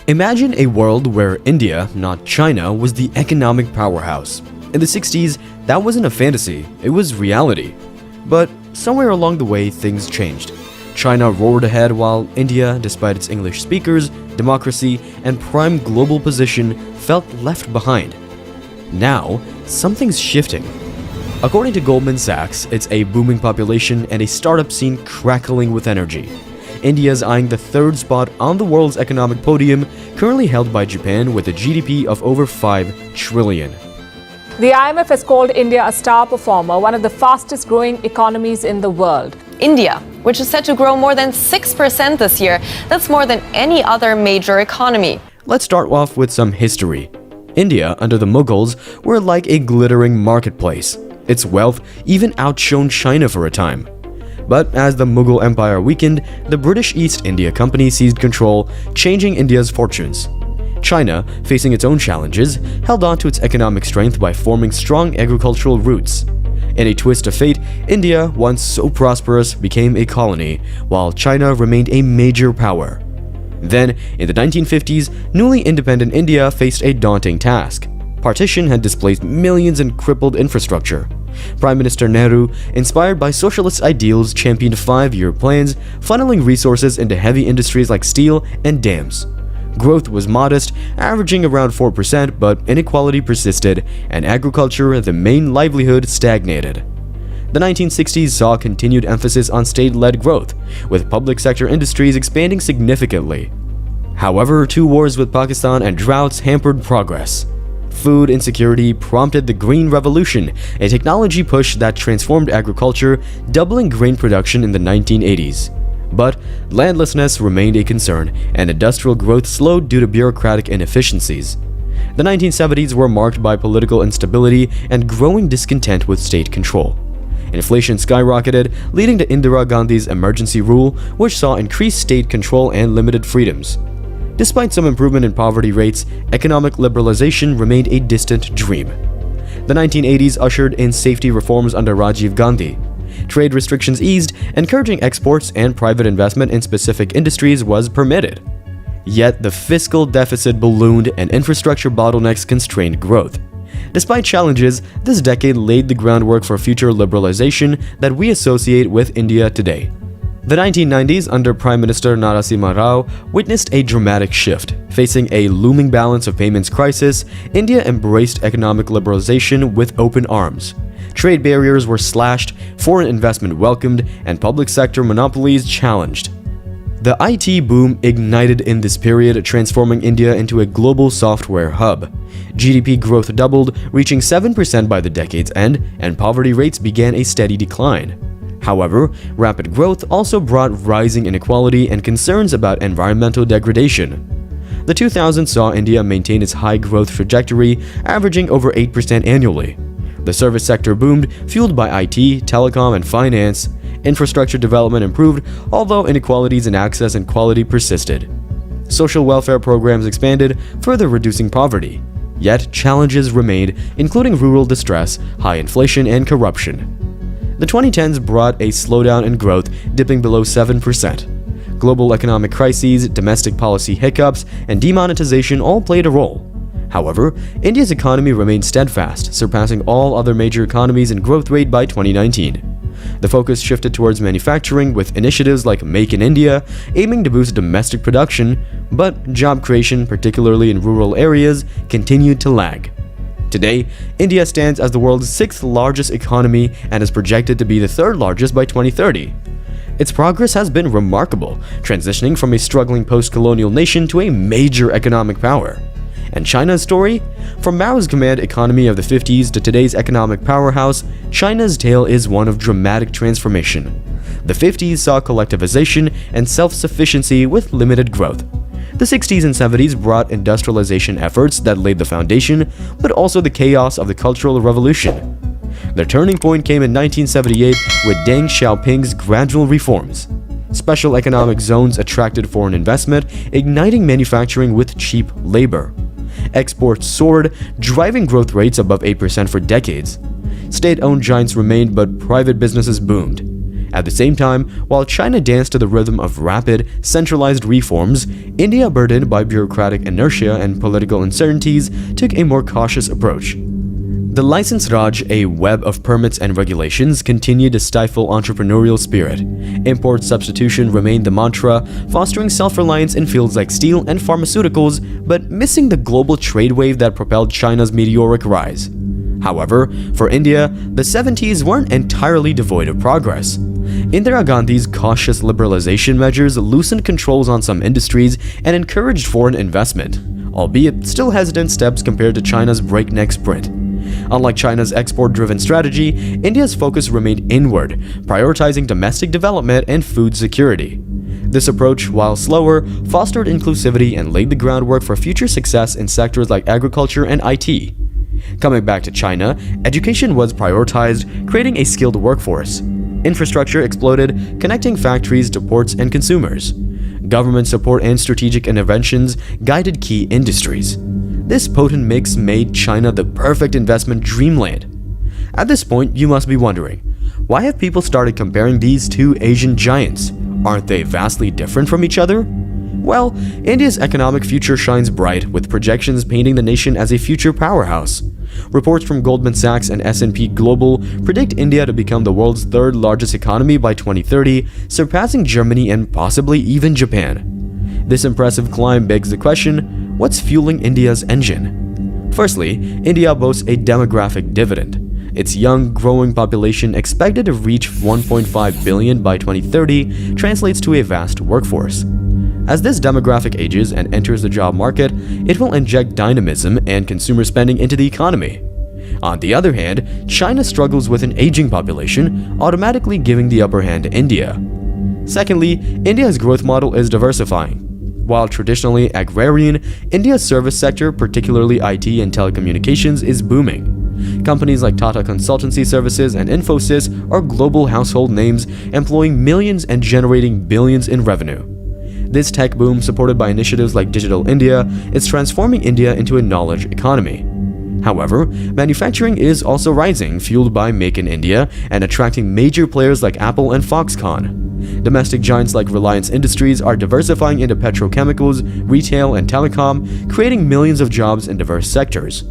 Imagine a world where India, not China, was the economic powerhouse. In the 60s, that wasn't a fantasy, it was reality. But somewhere along the way, things changed. China roared ahead while India, despite its English speakers, democracy, and prime global position, felt left behind. Now, something's shifting. According to Goldman Sachs, it's a booming population and a startup scene crackling with energy. India's eyeing the third spot on the world's economic podium, currently held by Japan with a GDP of over 5 trillion. The IMF has called India a star performer, one of the fastest growing economies in the world. India, which is set to grow more than 6% this year, that's more than any other major economy. Let's start off with some history. India, under the Mughals, were like a glittering marketplace. Its wealth even outshone China for a time. But as the Mughal Empire weakened, the British East India Company seized control, changing India's fortunes. China, facing its own challenges, held on to its economic strength by forming strong agricultural roots. In a twist of fate, India, once so prosperous, became a colony, while China remained a major power. Then, in the 1950s, newly independent India faced a daunting task. Partition had displaced millions and crippled infrastructure. Prime Minister Nehru, inspired by socialist ideals, championed 5-year plans, funneling resources into heavy industries like steel and dams. Growth was modest, averaging around 4%, but inequality persisted, and agriculture, the main livelihood, stagnated. The 1960s saw continued emphasis on state-led growth, with public sector industries expanding significantly. However, 2 wars with Pakistan and droughts hampered progress. Food insecurity prompted the Green Revolution, a technology push that transformed agriculture, doubling grain production in the 1980s. But landlessness remained a concern, and industrial growth slowed due to bureaucratic inefficiencies. The 1970s were marked by political instability and growing discontent with state control. Inflation skyrocketed, leading to Indira Gandhi's emergency rule, which saw increased state control and limited freedoms. Despite some improvement in poverty rates, economic liberalization remained a distant dream. The 1980s ushered in safety reforms under Rajiv Gandhi. Trade restrictions eased, encouraging exports and private investment in specific industries was permitted. Yet the fiscal deficit ballooned and infrastructure bottlenecks constrained growth. Despite challenges, this decade laid the groundwork for future liberalization that we associate with India today. The 1990s, under Prime Minister Narasimha Rao, witnessed a dramatic shift. Facing a looming balance of payments crisis, India embraced economic liberalization with open arms. Trade barriers were slashed, foreign investment welcomed, and public sector monopolies challenged. The IT boom ignited in this period, transforming India into a global software hub. GDP growth doubled, reaching 7% by the decade's end, and poverty rates began a steady decline. However, rapid growth also brought rising inequality and concerns about environmental degradation. The 2000s saw India maintain its high growth trajectory, averaging over 8% annually. The service sector boomed, fueled by IT, telecom, and finance. Infrastructure development improved, although inequalities in access and quality persisted. Social welfare programs expanded, further reducing poverty. Yet challenges remained, including rural distress, high inflation, and corruption. The 2010s brought a slowdown in growth, dipping below 7%. Global economic crises, domestic policy hiccups, and demonetization all played a role. However, India's economy remained steadfast, surpassing all other major economies in growth rate by 2019. The focus shifted towards manufacturing with initiatives like Make in India, aiming to boost domestic production, but job creation, particularly in rural areas, continued to lag. Today, India stands as the world's 6th largest economy and is projected to be the 3rd largest by 2030. Its progress has been remarkable, transitioning from a struggling post-colonial nation to a major economic power. And China's story? From Mao's command economy of the 50s to today's economic powerhouse, China's tale is one of dramatic transformation. The 50s saw collectivization and self-sufficiency with limited growth. The 60s and 70s brought industrialization efforts that laid the foundation, but also the chaos of the Cultural Revolution. The turning point came in 1978 with Deng Xiaoping's gradual reforms. Special economic zones attracted foreign investment, igniting manufacturing with cheap labor. Exports soared, driving growth rates above 8% for decades. State-owned giants remained, but private businesses boomed. At the same time, while China danced to the rhythm of rapid, centralized reforms, India, burdened by bureaucratic inertia and political uncertainties, took a more cautious approach. The License Raj, a web of permits and regulations, continued to stifle entrepreneurial spirit. Import substitution remained the mantra, fostering self-reliance in fields like steel and pharmaceuticals, but missing the global trade wave that propelled China's meteoric rise. However, for India, the 70s weren't entirely devoid of progress. Indira Gandhi's cautious liberalization measures loosened controls on some industries and encouraged foreign investment, albeit still hesitant steps compared to China's breakneck sprint. Unlike China's export-driven strategy, India's focus remained inward, prioritizing domestic development and food security. This approach, while slower, fostered inclusivity and laid the groundwork for future success in sectors like agriculture and IT. Coming back to China, education was prioritized, creating a skilled workforce. Infrastructure exploded, connecting factories to ports and consumers. Government support and strategic interventions guided key industries. This potent mix made China the perfect investment dreamland. At this point, you must be wondering, why have people started comparing these two Asian giants? Aren't they vastly different from each other? Well, India's economic future shines bright, with projections painting the nation as a future powerhouse. Reports from Goldman Sachs and S&P Global predict India to become the world's third largest economy by 2030, surpassing Germany and possibly even Japan. This impressive climb begs the question, what's fueling India's engine? Firstly, India boasts a demographic dividend. Its young, growing population, expected to reach 1.5 billion by 2030, translates to a vast workforce. As this demographic ages and enters the job market, it will inject dynamism and consumer spending into the economy. On the other hand, China struggles with an aging population, automatically giving the upper hand to India. Secondly, India's growth model is diversifying. While traditionally agrarian, India's service sector, particularly IT and telecommunications, is booming. Companies like Tata Consultancy Services and Infosys are global household names, employing millions and generating billions in revenue. This tech boom, supported by initiatives like Digital India, is transforming India into a knowledge economy. However, manufacturing is also rising, fueled by Make in India and attracting major players like Apple and Foxconn. Domestic giants like Reliance Industries are diversifying into petrochemicals, retail, and telecom, creating millions of jobs in diverse sectors.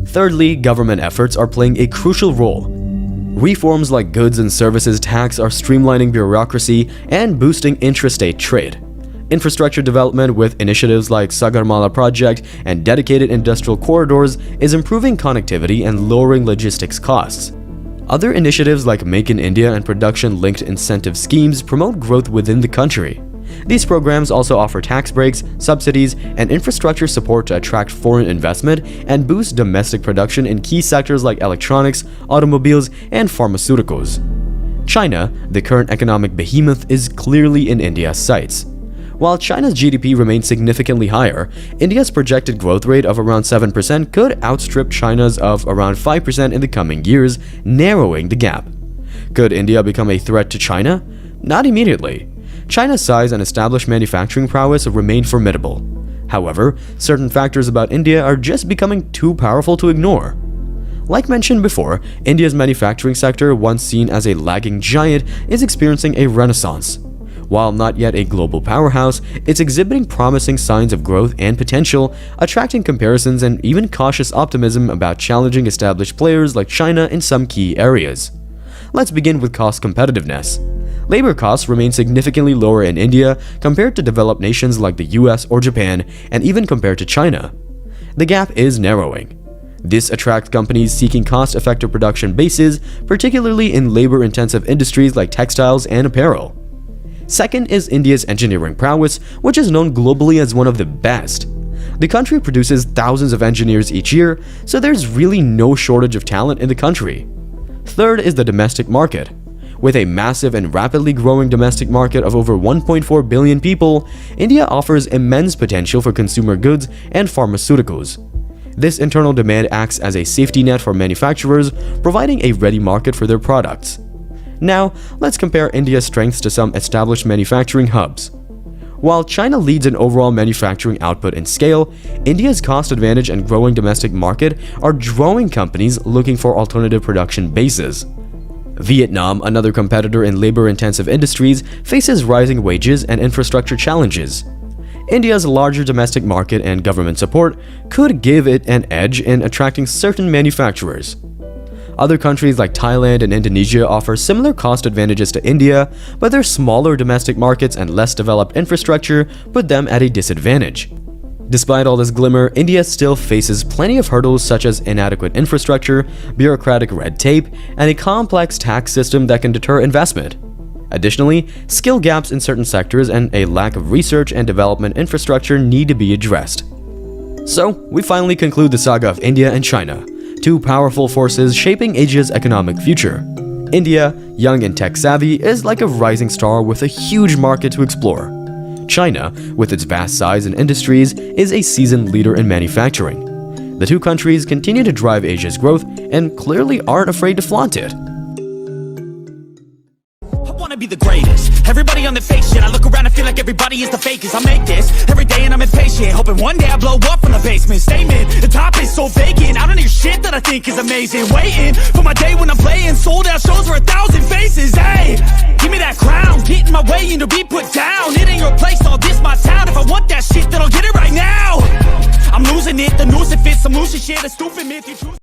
Thirdly, government efforts are playing a crucial role. Reforms like goods and services tax are streamlining bureaucracy and boosting intrastate trade. Infrastructure development with initiatives like Sagarmala Project and dedicated industrial corridors is improving connectivity and lowering logistics costs. Other initiatives like Make in India and production-linked incentive schemes promote growth within the country. These programs also offer tax breaks, subsidies, and infrastructure support to attract foreign investment and boost domestic production in key sectors like electronics, automobiles, and pharmaceuticals. China, the current economic behemoth, is clearly in India's sights. While China's GDP remains significantly higher, India's projected growth rate of around 7% could outstrip China's of around 5% in the coming years, narrowing the gap. Could India become a threat to China? Not immediately. China's size and established manufacturing prowess remain formidable. However, certain factors about India are just becoming too powerful to ignore. Like mentioned before, India's manufacturing sector, once seen as a lagging giant, is experiencing a renaissance. While not yet a global powerhouse, it's exhibiting promising signs of growth and potential, attracting comparisons and even cautious optimism about challenging established players like China in some key areas. Let's begin with cost competitiveness. Labor costs remain significantly lower in India compared to developed nations like the US or Japan, and even compared to China. The gap is narrowing. This attracts companies seeking cost-effective production bases, particularly in labor-intensive industries like textiles and apparel. Second is India's engineering prowess, which is known globally as one of the best. The country produces thousands of engineers each year, so there's really no shortage of talent in the country. Third is the domestic market. With a massive and rapidly growing domestic market of over 1.4 billion people, India offers immense potential for consumer goods and pharmaceuticals. This internal demand acts as a safety net for manufacturers, providing a ready market for their products. Now, let's compare India's strengths to some established manufacturing hubs. While China leads in overall manufacturing output and scale, India's cost advantage and growing domestic market are drawing companies looking for alternative production bases. Vietnam, another competitor in labor-intensive industries, faces rising wages and infrastructure challenges. India's larger domestic market and government support could give it an edge in attracting certain manufacturers. Other countries like Thailand and Indonesia offer similar cost advantages to India, but their smaller domestic markets and less developed infrastructure put them at a disadvantage. Despite all this glimmer, India still faces plenty of hurdles such as inadequate infrastructure, bureaucratic red tape, and a complex tax system that can deter investment. Additionally, skill gaps in certain sectors and a lack of research and development infrastructure need to be addressed. So, we finally conclude the saga of India and China, two powerful forces shaping Asia's economic future. India, young and tech-savvy, is like a rising star with a huge market to explore. China, with its vast size and industries, is a seasoned leader in manufacturing. The two countries continue to drive Asia's growth and clearly aren't afraid to flaunt it. Be the greatest. Everybody on the fake shit. I look around and feel like everybody is the fakest. I make this every day and I'm impatient, hoping one day I blow up from the basement. Statement, the top is so vacant. I don't hear shit that I think is amazing. Waiting for my day when I'm playing sold out shows for 1,000 faces. Hey, give me that crown, get in my way and to be put down. It ain't your place, all this my town. If I want that shit, then I'll get it right now. I'm losing it, the news it fits. I'm losing shit, a stupid myth. You choose